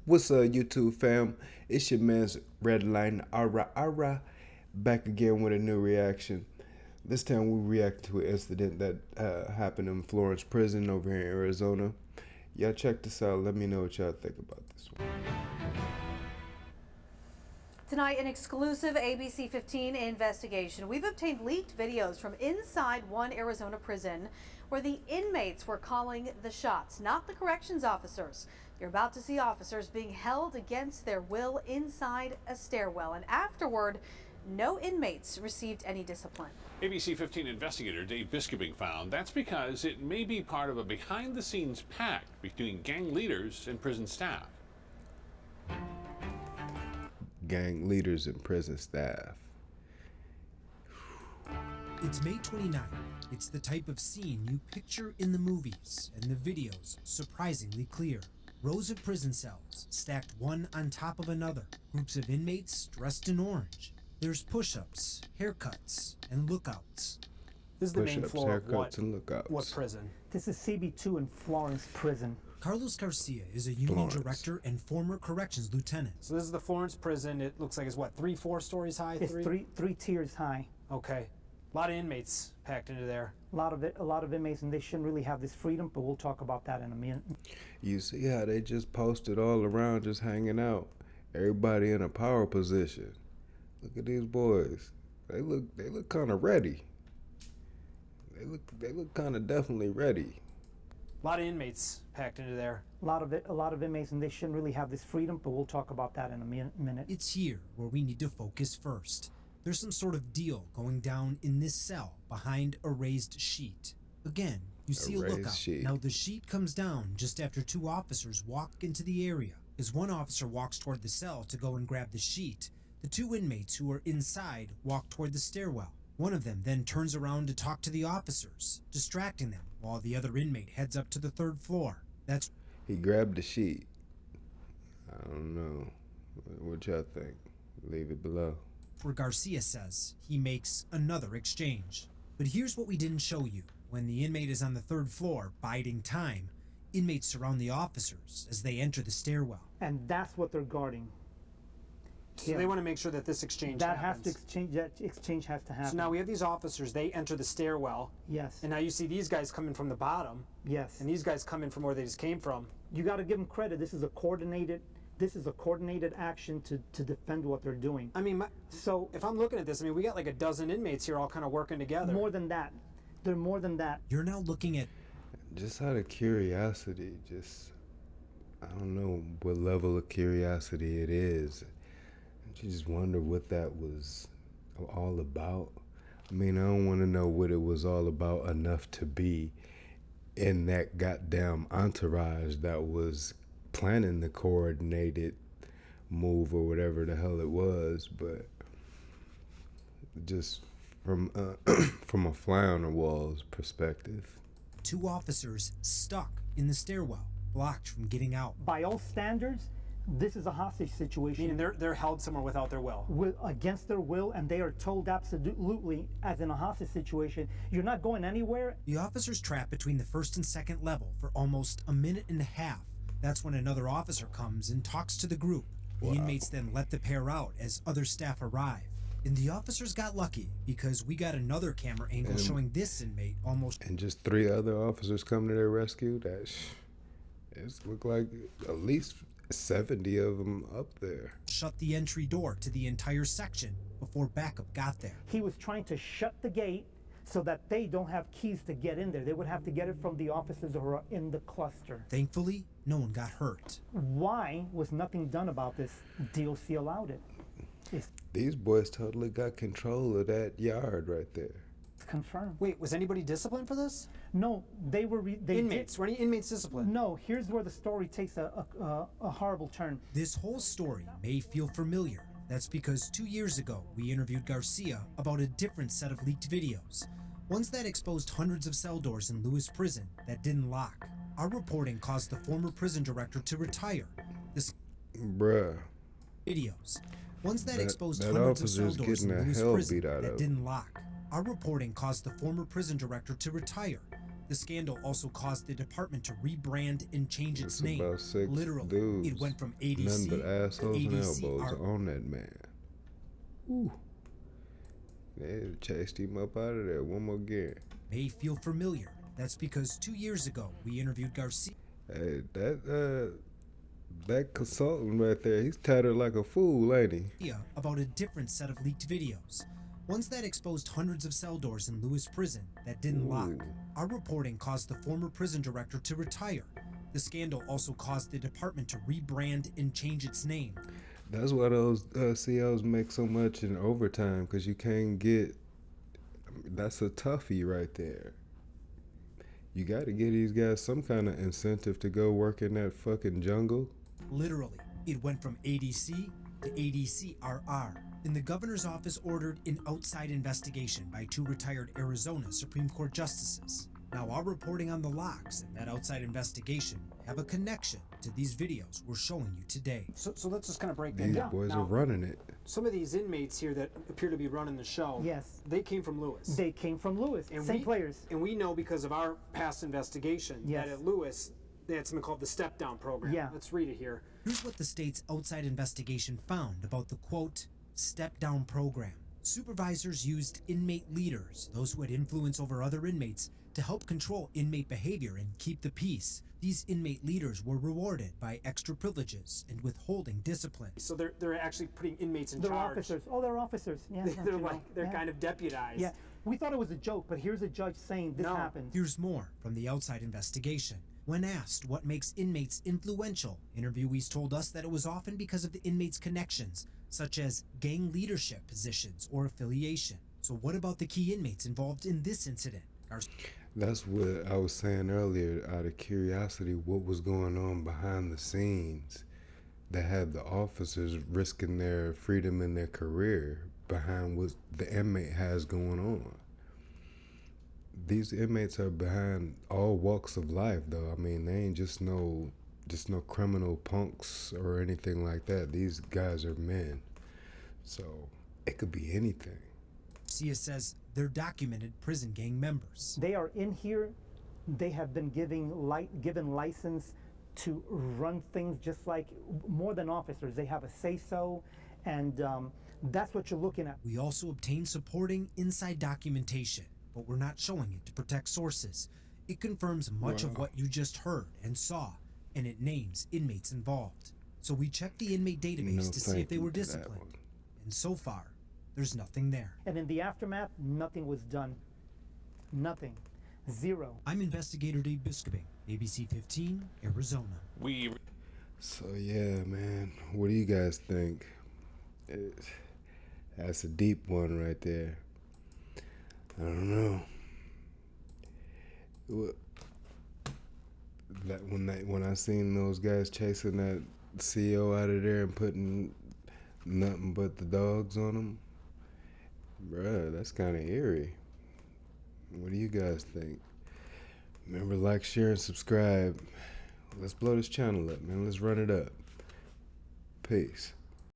What's up, YouTube fam? It's your man's Red Line, Ara, back again with a new reaction. This time we react to an incident that happened in Florence prison over here in Arizona. Y'all check this out. Let me know what y'all think about this one. Tonight, an exclusive ABC 15 investigation. We've obtained leaked videos from inside one Arizona prison where the inmates were calling the shots, not the corrections officers. You're about to see officers being held against their will inside a stairwell, and afterward, no inmates received any discipline. ABC 15 investigator Dave Biskobing found that's because it may be part of a behind-the-scenes pact between gang leaders and prison staff. Gang leaders and prison staff. It's May 29th. It's the type of scene you picture in the movies, and the video's surprisingly clear. Rows of prison cells, stacked one on top of another. Groups of inmates dressed in orange. There's push-ups, haircuts, and lookouts. This is the main floor of what prison? This is CB2 in Florence prison. Carlos Garcia is a union director and former corrections lieutenant. So this is the Florence prison. It looks like it's what, 3-4 stories high? It's three tiers high. Okay. A lot of inmates packed into there. A lot of inmates, and they shouldn't really have this freedom, but we'll talk about that in a minute. You see how they just posted all around, just hanging out. Everybody in a power position. Look at these boys. They look kind of ready. They look kind of definitely ready. A lot of inmates packed into there. A lot of inmates, and they shouldn't really have this freedom, but we'll talk about that in a minute. It's here where we need to focus first. There's some sort of deal going down in this cell behind a raised sheet. Again, you see a lookout. Now the sheet comes down just after two officers walk into the area. As one officer walks toward the cell to go and grab the sheet, the two inmates who are inside walk toward the stairwell. One of them then turns around to talk to the officers, distracting them, while the other inmate heads up to the third floor. He grabbed the sheet. I don't know. What y'all think? Leave it below. Where Garcia says he makes another exchange. But here's what we didn't show you. When the inmate is on the third floor, biding time, inmates surround the officers as they enter the stairwell. And that's what they're guarding. So they want to make sure that this exchange happens. That exchange has to happen. So now we have these officers, they enter the stairwell. Yes. And now you see these guys coming from the bottom. Yes. And these guys come in from where they just came from. You got to give them credit. This is a coordinated action to defend what they're doing. I mean, so if I'm looking at this, I mean, we got like a dozen inmates here all kind of working together. More than that. They're more than that. You're now looking at... Just out of curiosity, I don't know what level of curiosity it is. You just wonder what that was all about. I mean, I don't want to know what it was all about enough to be in that goddamn entourage that was planning the coordinated move or whatever the hell it was, but just from from a fly on the wall's perspective. Two officers stuck in the stairwell, blocked from getting out. By all standards, this is a hostage situation. Meaning they're held somewhere without their will. Against their will, and they are told absolutely, as in a hostage situation, you're not going anywhere. The officers trapped between the first and second level for almost a minute and a half. That's when another officer comes and talks to the group. The inmates then let the pair out as other staff arrive. And the officers got lucky because we got another camera angle showing this inmate almost... And just three other officers come to their rescue? It looked like at least 70 of them up there. Shut the entry door to the entire section before backup got there. He was trying to shut the gate so that they don't have keys to get in there. They would have to get it from the officers who are in the cluster. Thankfully, no one got hurt. Why was nothing done about this? DOC allowed it. These boys totally got control of that yard right there. It's confirmed. Wait, was anybody disciplined for this? No, they were... Inmates? Were any inmates disciplined? No, here's where the story takes a horrible turn. This whole story may feel familiar. That's because 2 years ago, we interviewed Garcia about a different set of leaked videos. Ones that exposed hundreds of cell doors in Lewis prison that didn't lock. Our reporting caused the former prison director to retire. Bruh. Videos. Ones that exposed hundreds of cell doors in Lewis prison that didn't lock. Our reporting caused the former prison director to retire. The scandal also caused the department to rebrand and change its name. About 6 Literally, dudes, it went from ADC none but assholes to and ADC. elbows on that man. Ooh. They chased him up out of there one more again. May feel familiar. That's because 2 years ago, we interviewed Garcia. Hey, that consultant right there, he's tattered like a fool, ain't he? About a different set of leaked videos. Ones that exposed hundreds of cell doors in Lewis Prison that didn't lock. Our reporting caused the former prison director to retire. The scandal also caused the department to rebrand and change its name. That's why those COs make so much in overtime, because you can't get... that's a toughie right there. You got to give these guys some kind of incentive to go work in that fucking jungle. Literally, it went from ADC to ADCRR. And the governor's office ordered an outside investigation by 2 retired Arizona Supreme Court justices. Now, our reporting on the locks and that outside investigation have a connection to these videos we're showing you today. So let's just kind of break that These down. boys Now, are running it. some of these inmates here that appear to be running the show, Yes. they came from Lewis. They came from Lewis. Same players. And we know because of our past investigation Yes. that at Lewis, they had something called the step-down program. Yeah. Let's read it here. Here's what the state's outside investigation found about the, quote, step-down program. Supervisors used inmate leaders, those who had influence over other inmates, to help control inmate behavior and keep the peace. These inmate leaders were rewarded by extra privileges and withholding discipline. So they're actually putting inmates in They're charge. officers. Oh, they're officers. Yeah. They're kind of deputized. Yeah. We thought it was a joke, but here's a judge saying this happened. Here's more from the outside investigation. When asked what makes inmates influential, interviewees told us that it was often because of the inmates' connections, such as gang leadership positions or affiliation. So what about the key inmates involved in this incident? That's what I was saying earlier, out of curiosity, what was going on behind the scenes that had the officers risking their freedom and their career behind what the inmate has going on. These inmates are behind all walks of life, though. I mean, they ain't just no criminal punks or anything like that. These guys are men, so it could be anything. Sia says they're documented prison gang members. They are in here. They have been given license to run things just like more than officers. They have a say-so, and that's what you're looking at. We also obtained supporting inside documentation, but we're not showing it to protect sources. It confirms much of what you just heard and saw, and it names inmates involved. So we checked the inmate database to see if they were disciplined, and so far, there's nothing there. And in the aftermath, nothing was done. Nothing. Zero. I'm Investigator Dave Biskobing, ABC 15, Arizona. So yeah, man, what do you guys think? That's a deep one right there. I don't know. When I seen those guys chasing that CO out of there and putting nothing but the dogs on them, bruh, that's kind of eerie. What do you guys think? Remember, like, share, and subscribe. Let's blow this channel up, man. Let's run it up. Peace.